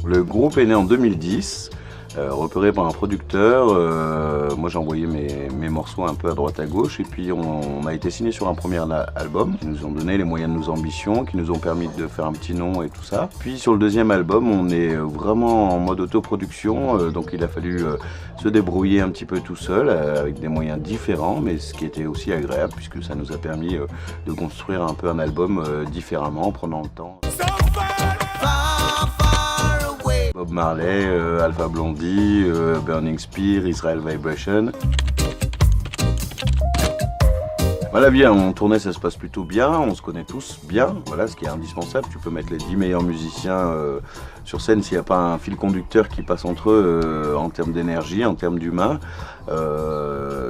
Le groupe est né en 2010, repéré par un producteur. Moi j'ai envoyé mes morceaux un peu à droite à gauche et puis on a été signé sur un premier album qui nous ont donné les moyens de nos ambitions, qui nous ont permis de faire un petit nom et tout ça. Puis sur le deuxième album on est vraiment en mode autoproduction, donc il a fallu se débrouiller un petit peu tout seul avec des moyens différents, mais ce qui était aussi agréable puisque ça nous a permis de construire un peu un album différemment en prenant le temps. Bob Marley, Alpha Blondie, Burning Spear, Israel Vibration. La vie en tournée ça se passe plutôt bien, on se connaît tous bien, voilà ce qui est indispensable. Tu peux mettre les 10 meilleurs musiciens sur scène s'il n'y a pas un fil conducteur qui passe entre eux en termes d'énergie, en termes d'humain.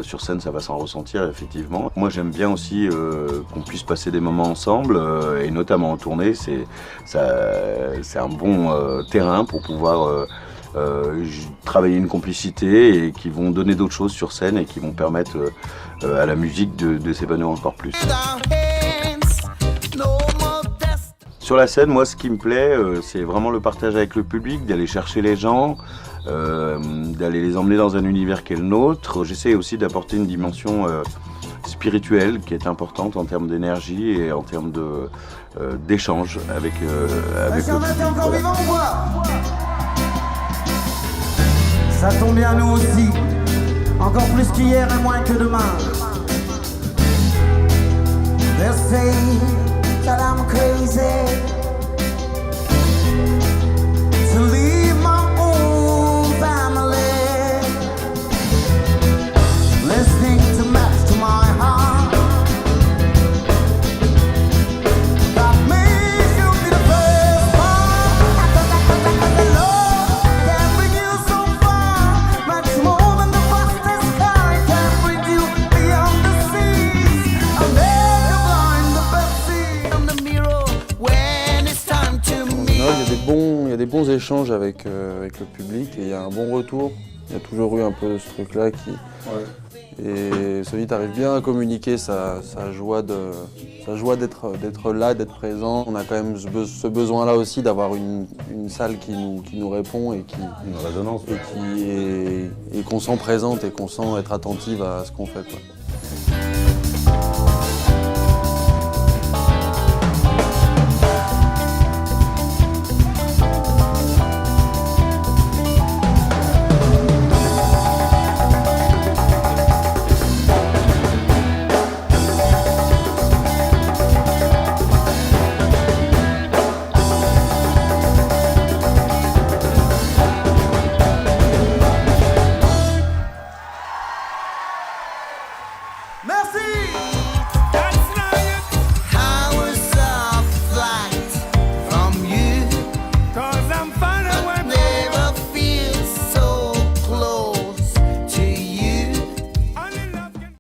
Sur scène ça va s'en ressentir effectivement. Moi j'aime bien aussi qu'on puisse passer des moments ensemble et notamment en tournée, c'est un bon terrain pour pouvoir travailler une complicité et qui vont donner d'autres choses sur scène et qui vont permettre à la musique de s'épanouir encore plus. Sur la scène, moi ce qui me plaît, c'est vraiment le partage avec le public, d'aller chercher les gens, d'aller les emmener dans un univers qui est le nôtre. J'essaie aussi d'apporter une dimension spirituelle qui est importante en termes d'énergie et en termes d'échange avec le public. Voilà. Ça tombe bien nous aussi, encore plus qu'hier et moins que demain. They say that I'm crazy to leave my own family, listening to match to my heart. That makes you be the first one. The Lord can bring you so far, much more than the fastest car can bring you beyond the seas. I'll never blind the best sea on the mirror when it's time to meet. Il y a des bons échanges avec le public et il y a un bon retour. Il y a toujours eu un peu ce truc-là qui... Ouais. Et Sony arrive bien à communiquer sa joie d'être là, d'être présent. On a quand même ce besoin-là aussi d'avoir une salle qui nous répond et et qu'on sent présente et qu'on sent être attentive à ce qu'on fait, quoi.